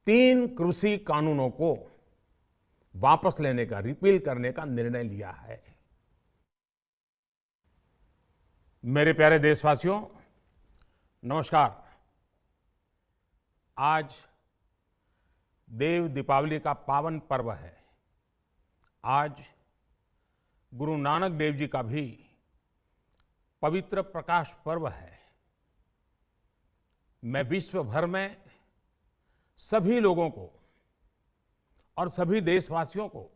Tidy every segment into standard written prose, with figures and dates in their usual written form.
3 कृषि कानूनों को वापस लेने का, रिपील करने का निर्णय लिया है। मेरे प्यारे देशवासियों, नमस्कार। आज देव दीपावली का पावन पर्व है। आज गुरु नानक देव जी का भी पवित्र प्रकाश पर्व है। मैं विश्व भर में सभी लोगों को और सभी देशवासियों को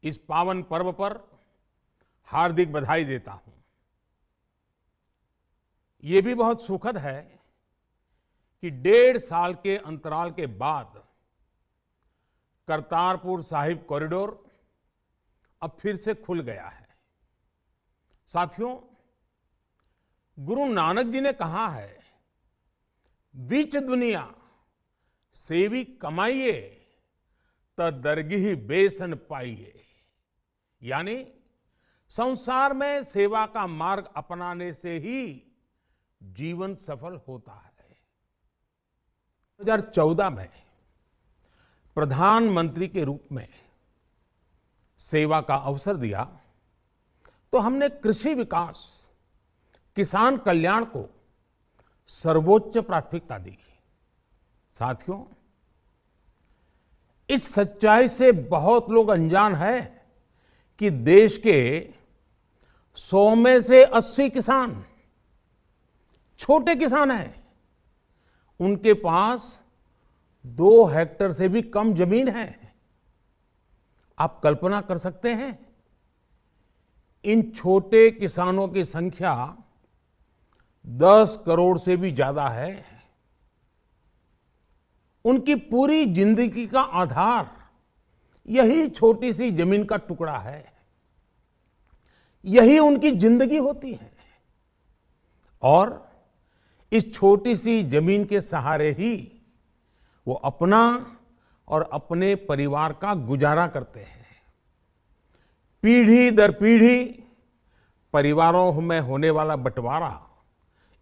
इस पावन पर्व पर हार्दिक बधाई देता हूं। ये भी बहुत सुखद है कि 1.5 साल के अंतराल के बाद करतारपुर साहिब कॉरिडोर अब फिर से खुल गया है। साथियों, गुरु नानक जी ने कहा है, बीच दुनिया सेवी कमाइए त दरगिही बेसन पाइए। यानी संसार में सेवा का मार्ग अपनाने से ही जीवन सफल होता है। 2014 में प्रधानमंत्री के रूप में सेवा का अवसर दिया तो हमने कृषि विकास, किसान कल्याण को सर्वोच्च प्राथमिकता दी। साथियों, इस सच्चाई से बहुत लोग अनजान है कि देश के 100 में से 80 किसान छोटे किसान हैं। उनके पास 2 हेक्टेयर से भी कम जमीन है। आप कल्पना कर सकते हैं, इन छोटे किसानों की संख्या 10 करोड़ से भी ज्यादा है। उनकी पूरी जिंदगी का आधार यही छोटी सी जमीन का टुकड़ा है। यही उनकी जिंदगी होती है और इस छोटी सी जमीन के सहारे ही वो अपना और अपने परिवार का गुजारा करते हैं। पीढ़ी दर पीढ़ी परिवारों में होने वाला बंटवारा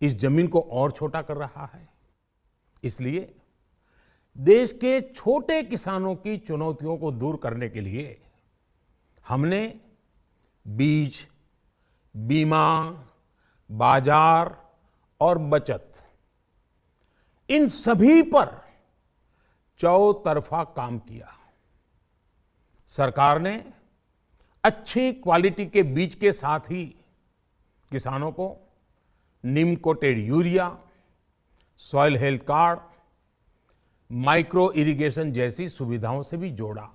इस जमीन को और छोटा कर रहा है। इसलिए देश के छोटे किसानों की चुनौतियों को दूर करने के लिए हमने बीज, बीमा, बाजार और बचत, इन सभी पर चौतरफा काम किया। सरकार ने अच्छी क्वालिटी के बीज के साथ ही किसानों को neem coated urea, soil health card, micro irrigation जैसी सुविधाओं से भी जोड़ा।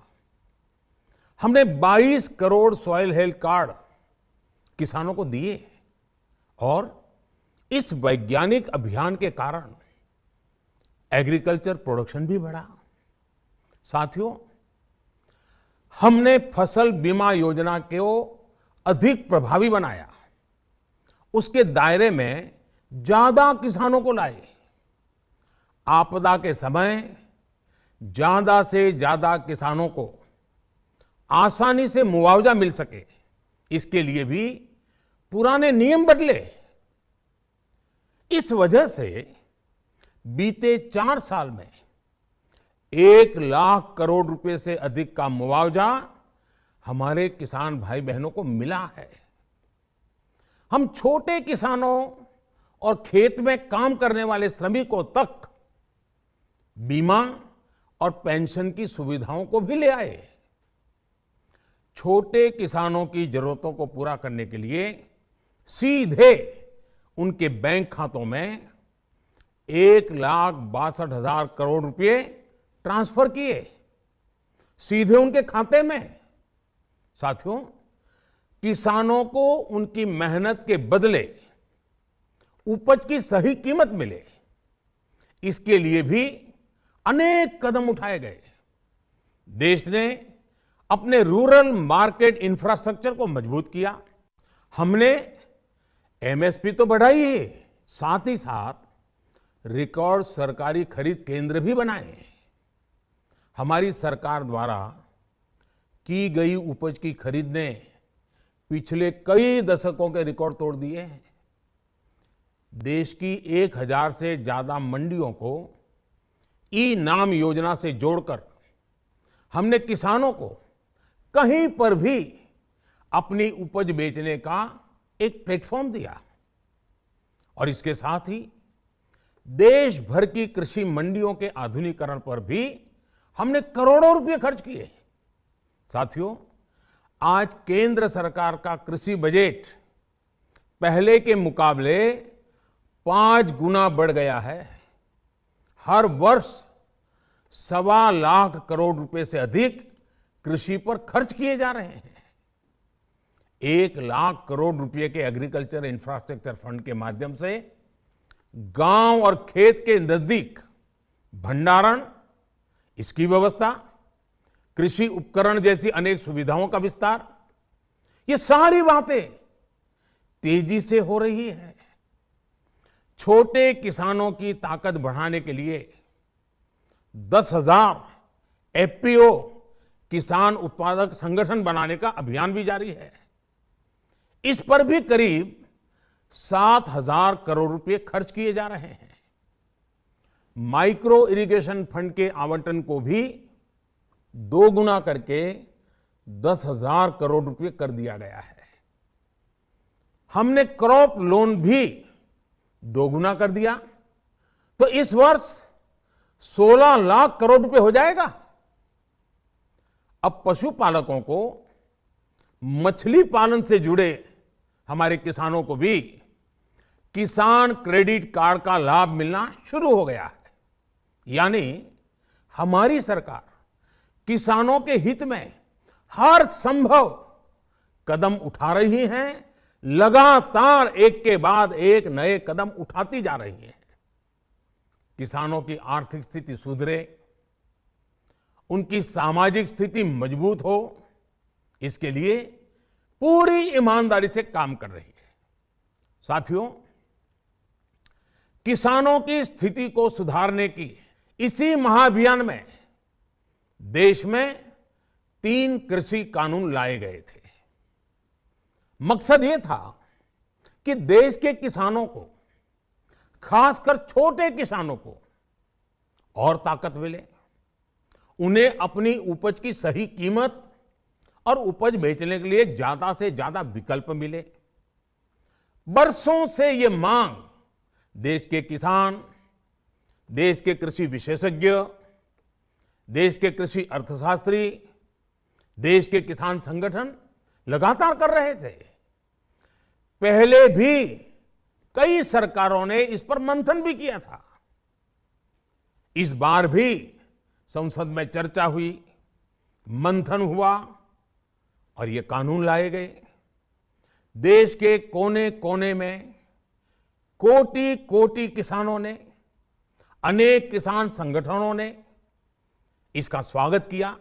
हमने 22 करोड़ सॉइल हेल्थ कार्ड किसानों को दिए और इस वैज्ञानिक अभियान के कारण एग्रीकल्चर प्रोडक्शन भी बढ़ा। साथियों, हमने फसल बीमा योजना को अधिक प्रभावी बनाया। उसके दायरे में ज्यादा किसानों को लाए। आपदा के समय ज्यादा से ज्यादा किसानों को आसानी से मुआवजा मिल सके, इसके लिए भी पुराने नियम बदले। इस वजह से बीते 4 साल में 1 लाख करोड़ रुपए से अधिक का मुआवजा हमारे किसान भाई बहनों को मिला है। हम छोटे किसानों और खेत में काम करने वाले श्रमिकों तक बीमा और पेंशन की सुविधाओं को भी ले आए। छोटे किसानों की जरूरतों को पूरा करने के लिए सीधे उनके बैंक खातों में 1,62,000 करोड़ रुपए ट्रांसफर किए, सीधे उनके खाते में। साथियों, किसानों को उनकी मेहनत के बदले उपज की सही कीमत मिले, इसके लिए भी अनेक कदम उठाए गए। देश ने अपने रूरल मार्केट इंफ्रास्ट्रक्चर को मजबूत किया। हमने एमएसपी तो बढ़ाई है, साथ ही साथ रिकॉर्ड सरकारी खरीद केंद्र भी बनाए। हमारी सरकार द्वारा की गई उपज की खरीद ने पिछले कई दशकों के रिकॉर्ड तोड़ दिए हैं। देश की 1000 से ज्यादा मंडियों को ई नाम योजना से जोड़कर हमने किसानों को कहीं पर भी अपनी उपज बेचने का एक प्लेटफॉर्म दिया और इसके साथ ही देश भर की कृषि मंडियों के आधुनिकीकरण पर भी हमने करोड़ों रुपए खर्च किए। साथियों, आज केंद्र सरकार का कृषि बजट पहले के मुकाबले 5 गुना बढ़ गया है। हर वर्ष 1.25 लाख करोड़ रुपए से अधिक कृषि पर खर्च किए जा रहे हैं। 1 लाख करोड़ रुपए के एग्रीकल्चर इंफ्रास्ट्रक्चर फंड के माध्यम से गांव और खेत के नजदीक भंडारण, इसकी व्यवस्था, कृषि उपकरण जैसी अनेक सुविधाओं का विस्तार, ये सारी बातें तेजी से हो रही है। छोटे किसानों की ताकत बढ़ाने के लिए 10,000 एफपीओ किसान उत्पादक संगठन बनाने का अभियान भी जारी है। इस पर भी करीब 7,000 करोड़ रुपए खर्च किए जा रहे हैं। माइक्रो इरिगेशन फंड के आवंटन को भी 2 गुना करके 10,000 करोड़ रुपए कर दिया गया है। हमने क्रॉप लोन भी 2 गुना कर दिया, तो इस वर्ष 16 लाख करोड़ रुपए हो जाएगा। अब पशुपालकों को मछली पालन से जुड़े हमारे किसानों को भी किसान क्रेडिट कार्ड का लाभ मिलना शुरू हो गया है। यानी हमारी सरकार किसानों के हित में हर संभव कदम उठा रही है, लगातार एक के बाद एक नए कदम उठाती जा रही है। किसानों की आर्थिक स्थिति सुधरे, उनकी सामाजिक स्थिति मजबूत हो, इसके लिए पूरी ईमानदारी से काम कर रही है। साथियों, किसानों की स्थिति को सुधारने की इसी महाअभियान में देश में 3 कृषि कानून लाए गए थे। मकसद ये था कि देश के किसानों को, खासकर छोटे किसानों को और ताकत मिले, उन्हें अपनी उपज की सही कीमत और उपज बेचने के लिए ज्यादा से ज्यादा विकल्प मिले। बरसों से ये मांग देश के किसान, देश के कृषि विशेषज्ञ, देश के कृषि अर्थशास्त्री, देश के किसान संगठन लगातार कर रहे थे। पहले भी कई सरकारों ने इस पर मंथन भी किया था। इस बार भी संसद में चर्चा हुई, मंथन हुआ और ये कानून लाए गए। देश के कोने कोने में कोटि कोटि किसानों ने, अनेक किसान संगठनों ने इसका स्वागत किया,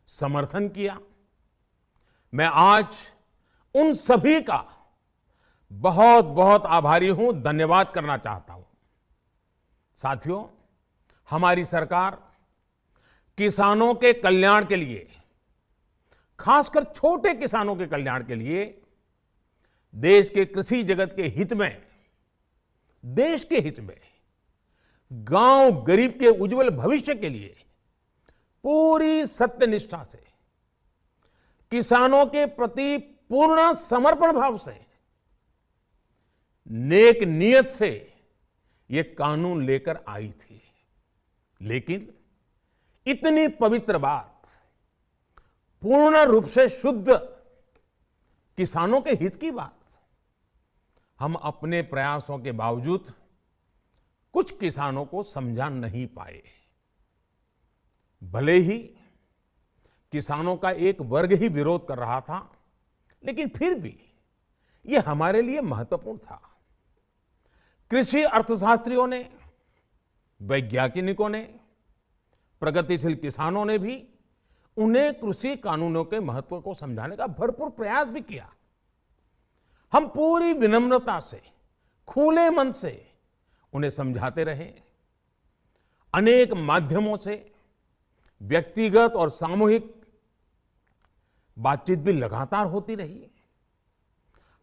समर्थन किया। मैं आज उन सभी का बहुत बहुत आभारी हूं, धन्यवाद करना चाहता हूं। साथियों, हमारी सरकार किसानों के कल्याण के लिए, खासकर छोटे किसानों के कल्याण के लिए, देश के कृषि जगत के हित में, देश के हित में, गांव गरीब के उज्जवल भविष्य के लिए पूरी सत्यनिष्ठा से, किसानों के प्रति पूर्ण समर्पण भाव से, नेक नियत से ये कानून लेकर आई थी। लेकिन इतनी पवित्र बात, पूर्ण रूप से शुद्ध किसानों के हित की बात, हम अपने प्रयासों के बावजूद कुछ किसानों को समझा नहीं पाए। भले ही किसानों का एक वर्ग ही विरोध कर रहा था, लेकिन फिर भी यह हमारे लिए महत्वपूर्ण था। कृषि अर्थशास्त्रियों ने, वैज्ञानिकों ने, प्रगतिशील किसानों ने भी उन्हें कृषि कानूनों के महत्व को समझाने का भरपूर प्रयास भी किया। हम पूरी विनम्रता से, खुले मन से उन्हें समझाते रहे। अनेक माध्यमों से व्यक्तिगत और सामूहिक बातचीत भी लगातार होती रही।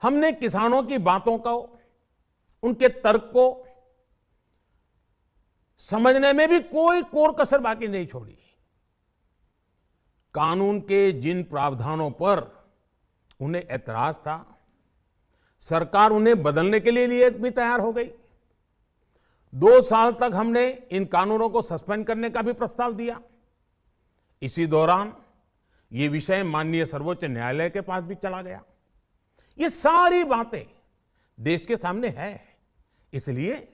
हमने किसानों की बातों को, उनके तर्क को समझने में भी कोई कोर कसर बाकी नहीं छोड़ी। कानून के जिन प्रावधानों पर उन्हें ऐतराज था, सरकार उन्हें बदलने के लिए भी तैयार हो गई। 2 साल तक हमने इन कानूनों को सस्पेंड करने का भी प्रस्ताव दिया। इसी दौरान ये विषय माननीय सर्वोच्च न्यायालय के पास भी चला गया। ये सारी बातें देश के सामने है, इसलिए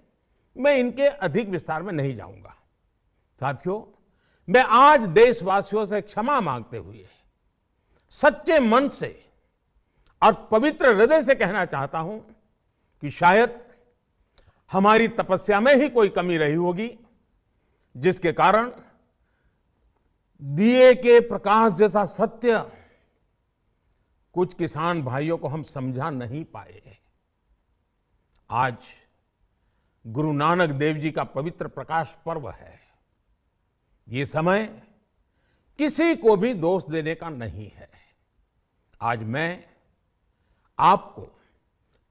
मैं इनके अधिक विस्तार में नहीं जाऊंगा। साथियों, मैं आज देशवासियों से क्षमा मांगते हुए सच्चे मन से और पवित्र हृदय से कहना चाहता हूं कि शायद हमारी तपस्या में ही कोई कमी रही होगी, जिसके कारण दिए के प्रकाश जैसा सत्य कुछ किसान भाइयों को हम समझा नहीं पाए। आज गुरु नानक देव जी का पवित्र प्रकाश पर्व है। ये समय किसी को भी दोष देने का नहीं है। आज मैं आपको,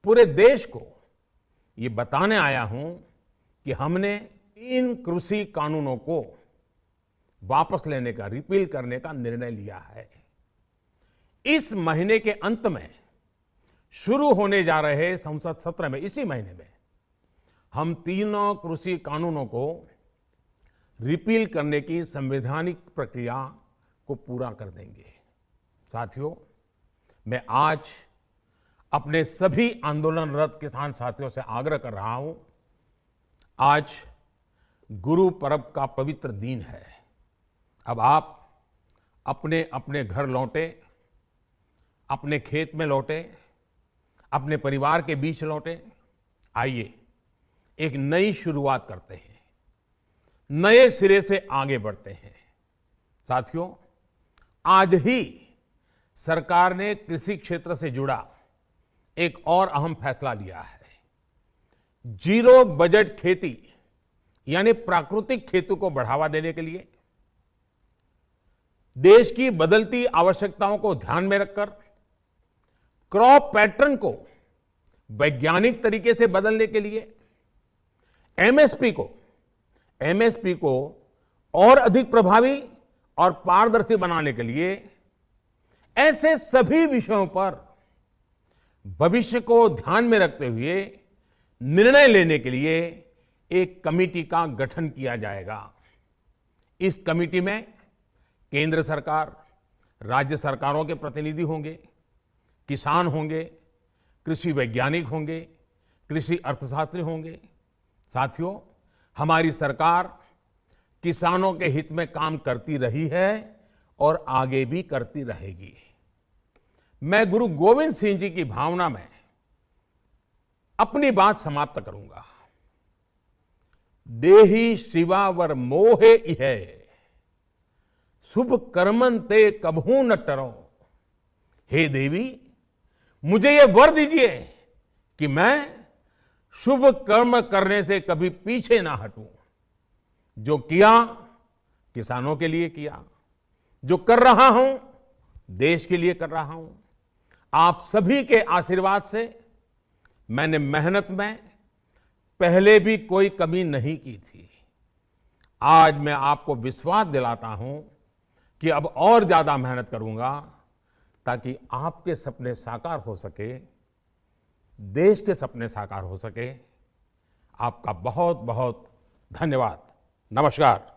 पूरे देश को ये बताने आया हूं कि हमने इन कृषि कानूनों को वापस लेने का, रिपील करने का निर्णय लिया है। इस महीने के अंत में शुरू होने जा रहे संसद सत्र में, इसी महीने में, हम तीनों कृषि कानूनों को रिपील करने की संवैधानिक प्रक्रिया को पूरा कर देंगे। साथियों, मैं आज अपने सभी आंदोलनरत किसान साथियों से आग्रह कर रहा हूं, आज गुरु पर्व का पवित्र दिन है। अब आप अपने अपने घर लौटे, अपने खेत में लौटे, अपने परिवार के बीच लौटे। आइए एक नई शुरुआत करते हैं, नए सिरे से आगे बढ़ते हैं। साथियों, आज ही सरकार ने कृषि क्षेत्र से जुड़ा एक और अहम फैसला लिया है। जीरो बजट खेती यानी प्राकृतिक खेती को बढ़ावा देने के लिए देश की बदलती आवश्यकताओं को ध्यान में रखकर क्रॉप पैटर्न को वैज्ञानिक तरीके से बदलने के लिए एमएसपी को और अधिक प्रभावी और पारदर्शी बनाने के लिए ऐसे सभी विषयों पर भविष्य को ध्यान में रखते हुए निर्णय लेने के लिए एक कमेटी का गठन किया जाएगा। इस कमेटी में केंद्र सरकार, राज्य सरकारों के प्रतिनिधि होंगे, किसान होंगे, कृषि वैज्ञानिक होंगे, कृषि अर्थशास्त्री होंगे। साथियों, हमारी सरकार किसानों के हित में काम करती रही है और आगे भी करती रहेगी। मैं गुरु गोविंद सिंह जी की भावना में अपनी बात समाप्त करूंगा। देहि शिवावर मोहे इहे, शुभ कर्मन ते कबहू न टरो। हे देवी, मुझे ये वर दीजिए कि मैं शुभ कर्म करने से कभी पीछे ना हटूं। जो किया किसानों के लिए किया, जो कर रहा हूं देश के लिए कर रहा हूं। आप सभी के आशीर्वाद से मैंने मेहनत में पहले भी कोई कमी नहीं की थी। आज मैं आपको विश्वास दिलाता हूं कि अब और ज्यादा मेहनत करूंगा ताकि आपके सपने साकार हो सके, देश के सपने साकार हो सके। आपका बहुत बहुत धन्यवाद। नमस्कार।